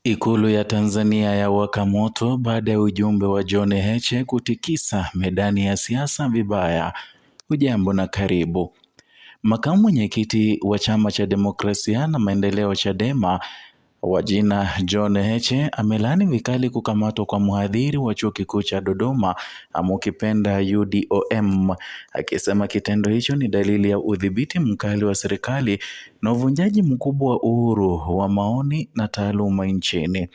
Ikulu ya Tanzania yawaka moto baada ya ujumbe wa John Heche kutikisa medani ya siasa vibaya. Hujambo na karibu. Makamu mwenyekiti wa Chama cha Demokrasia na Maendeleo Chadema wa jina John Heche amelaani vikali kukamatwa kwa mhadhiri wa chuo kikuu cha Dodoma ama ukipenda UDOM, akisema kitendo hicho ni dalili ya udhibiti mkali wa serikali na uvunjaji mkubwa wa uhuru wa maoni na taaluma nchini.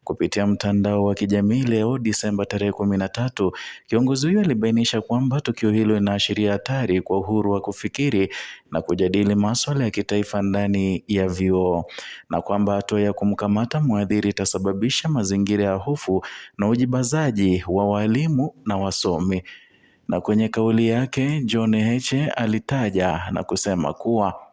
Kupitia mtandao wa kijamii leo Disemba tarehe 13, kiongozi huyo alibainisha kwamba tukio hilo linaashiria hatari kwa uhuru wa kufikiri na kujadili masuala ya kitaifa ndani ya vyuo, na kwamba hatua ya kumkamata mhadhiri itasababisha mazingira ya hofu na ujibazaji wa walimu na wasomi. Na kwenye kauli yake, John Heche alitaja na kusema kuwa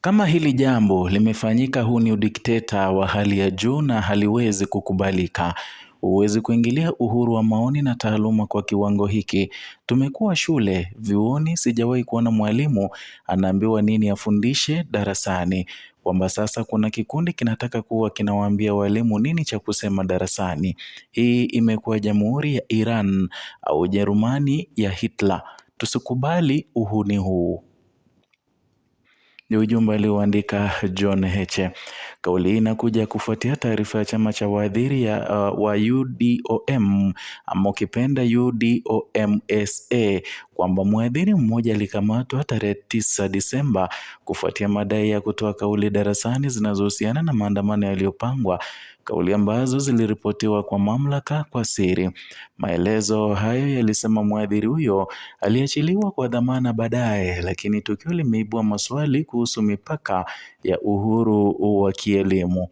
kama hili jambo limefanyika, huu ni udikteta wa hali ya juu na haliwezi kukubalika. Huwezi kuingilia uhuru wa maoni na taaluma kwa kiwango hiki. Tumekuwa shule, vyuoni, sijawahi kuona mwalimu anaambiwa nini afundishe darasani, kwamba sasa kuna kikundi kinataka kuwa kinawaambia walimu nini cha kusema darasani. Hii imekuwa Jamhuri ya Iran au Ujerumani ya Hitler. Tusikubali uhuni huu. Ni ujumbe alioandika John Heche. Kauli hii inakuja kufuatia taarifa ya chama cha wahadhiri wa UDOM ama ukipenda UDOMSA kwamba mhadhiri mmoja alikamatwa tarehe 9 Disemba kufuatia madai ya kutoa kauli darasani zinazohusiana na maandamano yaliyopangwa, kauli ambazo ziliripotiwa kwa mamlaka kwa siri. Maelezo hayo yalisema mhadhiri huyo aliachiliwa kwa dhamana baadaye, lakini tukio limeibua maswali kuhusu mipaka ya uhuru wa kielimu.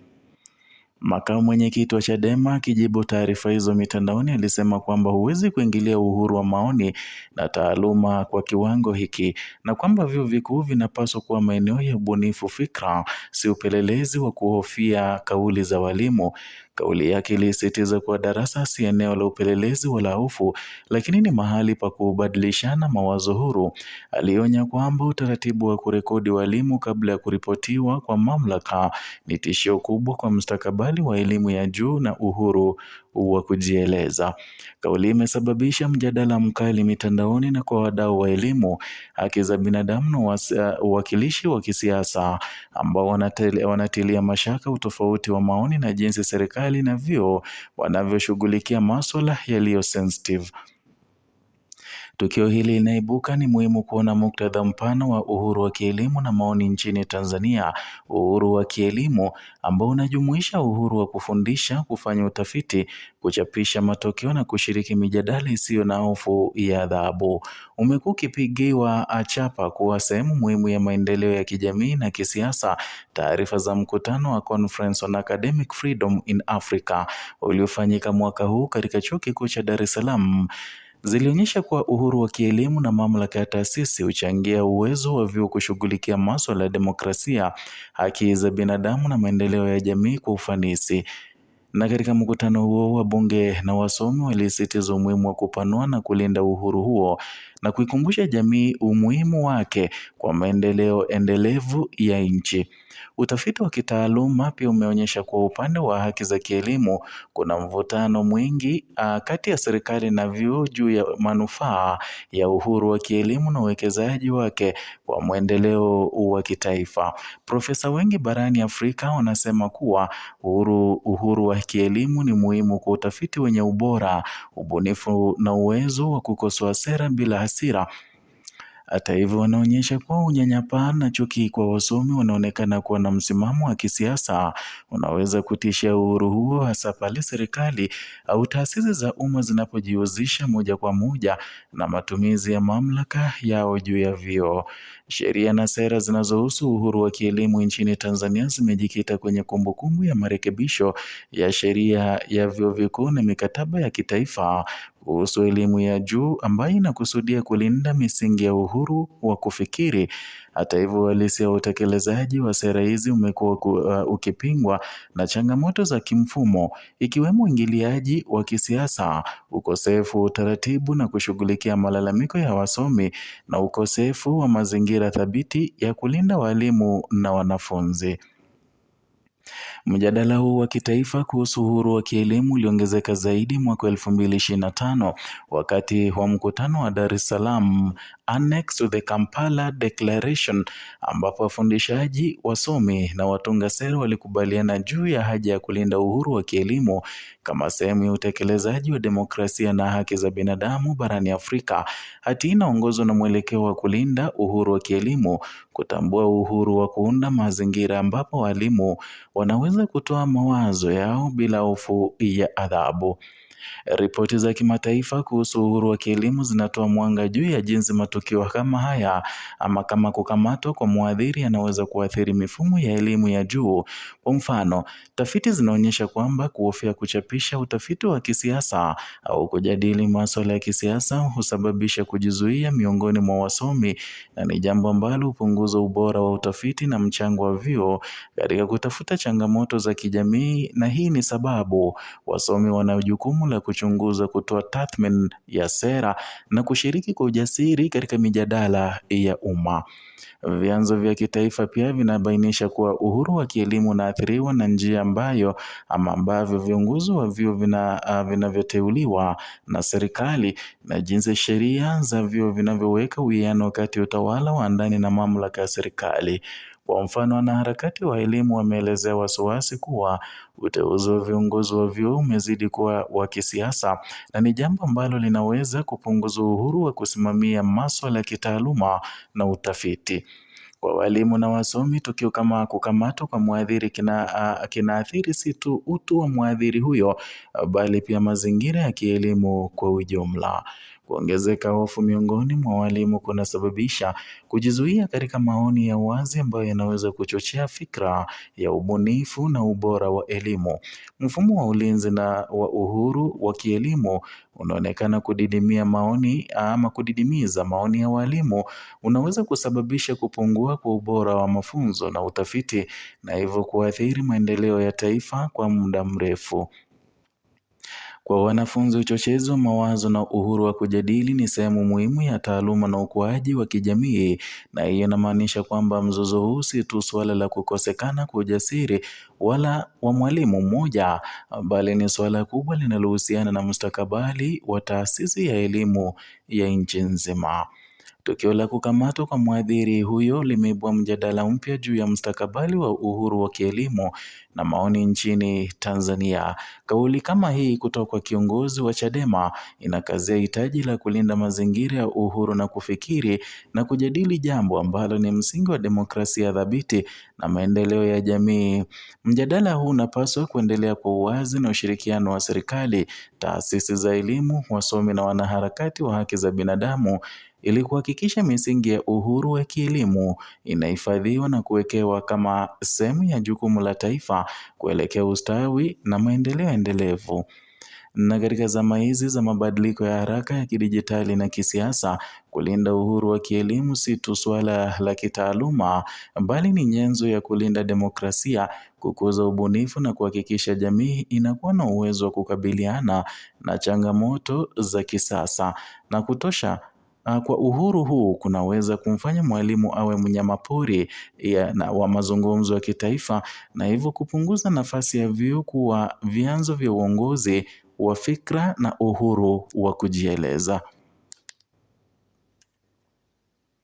Makamu mwenyekiti wa Chadema akijibu taarifa hizo mitandaoni alisema kwamba huwezi kuingilia uhuru wa maoni na taaluma kwa kiwango hiki, na kwamba vyuo vikuu vinapaswa kuwa maeneo ya ubunifu fikra, si upelelezi wa kuhofia kauli za walimu. Kauli yake ilisisitiza kuwa darasa si eneo la upelelezi wala hofu, lakini ni mahali pa kubadilishana mawazo huru. Alionya kwamba utaratibu wa kurekodi walimu kabla ya kuripotiwa kwa mamlaka ni tishio kubwa kwa mustakabali wa elimu ya juu na uhuru wa kujieleza. Kauli imesababisha mjadala mkali mitandaoni na kwa wadau wa elimu, haki za binadamu na uwakilishi wa kisiasa ambao wanatilia mashaka utofauti wa maoni na jinsi serikali na vyuo wanavyoshughulikia masuala yaliyo sensitive. Tukio hili linaibuka ni muhimu kuona muktadha mpana wa uhuru wa kielimu na maoni nchini Tanzania. Uhuru wa kielimu ambao unajumuisha uhuru wa kufundisha, kufanya utafiti, kuchapisha matokeo na kushiriki mijadala isiyo na hofu ya adhabu, umekuwa ukipigiwa chapa kuwa sehemu muhimu ya maendeleo ya kijamii na kisiasa. Taarifa za mkutano wa Conference on Academic Freedom in Africa uliofanyika mwaka huu katika Chuo Kikuu cha Dar es Salaam zilionyesha kuwa uhuru wa kielimu na mamlaka ya taasisi huchangia uwezo wa vyuo kushughulikia masuala ya demokrasia, haki za binadamu na maendeleo ya jamii kwa ufanisi. Na katika mkutano huo, wabunge na wasomi walisisitiza umuhimu wa kupanua na kulinda uhuru huo na kuikumbusha jamii umuhimu wake kwa maendeleo endelevu ya nchi. Utafiti wa kitaaluma pia umeonyesha kuwa upande wa haki za kielimu kuna mvutano mwingi kati ya serikali na vyuo juu ya manufaa ya uhuru wa kielimu na uwekezaji wake kwa maendeleo wa kitaifa. Profesa wengi barani Afrika wanasema kuwa uhuru wa kielimu ni muhimu kwa utafiti wenye ubora, ubunifu na uwezo wa kukosoa sera bila hasira. Hata hivyo, wanaonyesha kuwa unyanyapaa na chuki kwa wasomi wanaonekana kuwa na msimamo wa kisiasa unaweza kutishia uhuru huo, hasa pale serikali au taasisi za umma zinapojihusisha moja kwa moja na matumizi ya mamlaka yao juu ya vyuo. Sheria na sera zinazohusu uhuru wa kielimu nchini Tanzania zimejikita kwenye kumbukumbu ya marekebisho ya sheria ya vyuo vikuu na mikataba ya kitaifa kuhusu elimu ya juu ambayo inakusudia kulinda misingi ya uhuru wa kufikiri. Hata hivyo, uhalisia wa utekelezaji wa sera hizi umekuwa ukipingwa na changamoto za kimfumo, ikiwemo uingiliaji wa kisiasa, ukosefu wa utaratibu na kushughulikia malalamiko ya wasomi na ukosefu wa mazingira thabiti ya kulinda walimu na wanafunzi. Mjadala huu wa kitaifa kuhusu uhuru wa kielimu uliongezeka zaidi mwaka 2025 wakati wa mkutano wa Dar es Salaam Annex to the Kampala Declaration, ambapo wafundishaji, wasomi na watunga sera walikubaliana juu ya haja ya kulinda uhuru wa kielimu kama sehemu ya utekelezaji wa demokrasia na haki za binadamu barani Afrika. Hati inaongozwa na mwelekeo wa kulinda uhuru wa kielimu, kutambua uhuru wa kuunda mazingira ambapo walimu wanaweza kutoa mawazo yao bila hofu ya adhabu. Ripoti za kimataifa kuhusu uhuru wa kielimu zinatoa mwanga juu ya jinsi matukio kama haya ama kama kukamatwa kwa mhadhiri yanaweza kuathiri mifumo ya elimu ya juu. Kwa mfano, tafiti zinaonyesha kwamba kuhofia kuchapisha utafiti wa kisiasa au kujadili masuala ya kisiasa husababisha kujizuia miongoni mwa wasomi, na ni jambo ambalo hupunguza ubora wa utafiti na mchango wa vyuo katika kutafuta changamoto za kijamii. Na hii ni sababu wasomi wana jukumu la kuchunguza, kutoa tathmini ya sera na kushiriki kwa ujasiri katika mijadala ya umma. Vyanzo vya kitaifa pia vinabainisha kuwa uhuru wa kielimu unaathiriwa na njia ambavyo viongozi wa vyuo vinavyoteuliwa na serikali na jinsi sheria za vyuo vinavyoweka uwiano kati ya utawala wa ndani na mamlaka ya serikali. Kwa mfano, wanaharakati wa elimu wameelezea wasiwasi kuwa uteuzi wa viongozi wa vyuo umezidi kuwa wa kisiasa, na ni jambo ambalo linaweza kupunguza uhuru wa kusimamia masuala ya kitaaluma na utafiti. Kwa walimu na wasomi, tukio kama kukamatwa kwa mhadhiri kinaathiri si tu utu wa mhadhiri huyo, bali pia mazingira ya kielimu kwa ujumla. Kuongezeka hofu miongoni mwa walimu kunasababisha kujizuia katika maoni ya wazi ambayo yanaweza kuchochea fikra ya ubunifu na ubora wa elimu. Mfumo wa ulinzi na wa uhuru wa kielimu unaonekana kudidimiza maoni ya walimu, unaweza kusababisha kupungua kwa ubora wa mafunzo na utafiti, na hivyo kuathiri maendeleo ya taifa kwa muda mrefu. Kwa wanafunzi, uchochezi wa mawazo na uhuru wa kujadili ni sehemu muhimu ya taaluma na ukuaji wa kijamii, na hiyo inamaanisha kwamba mzozo huu si tu suala la kukosekana kwa ujasiri wala wa mwalimu mmoja, bali ni suala kubwa linalohusiana na mustakabali wa taasisi ya elimu ya nchi nzima. Tukio la kukamatwa kwa mhadhiri huyo limeibua mjadala mpya juu ya mustakabali wa uhuru wa kielimu na maoni nchini Tanzania. Kauli kama hii kutoka kwa kiongozi wa Chadema inakazia hitaji la kulinda mazingira ya uhuru na kufikiri na kujadili, jambo ambalo ni msingi wa demokrasia thabiti na maendeleo ya jamii. Mjadala huu unapaswa kuendelea kwa uwazi na ushirikiano wa serikali, taasisi za elimu, wasomi na wanaharakati wa haki za binadamu, ili kuhakikisha misingi ya uhuru wa kielimu inahifadhiwa na kuwekewa kama sehemu ya jukumu la taifa kuelekea ustawi na maendeleo endelevu. Na katika zama hizi za mabadiliko ya haraka ya kidijitali na kisiasa, kulinda uhuru wa kielimu si tu suala la kitaaluma, bali ni nyenzo ya kulinda demokrasia, kukuza ubunifu na kuhakikisha jamii inakuwa na uwezo wa kukabiliana na changamoto za kisasa na kutosha. Kwa uhuru huu kunaweza kumfanya mwalimu awe mnyamapori wa mazungumzo ya kitaifa, na hivyo kupunguza nafasi ya vyuo kuwa vyanzo vya uongozi wa fikra na uhuru wa kujieleza.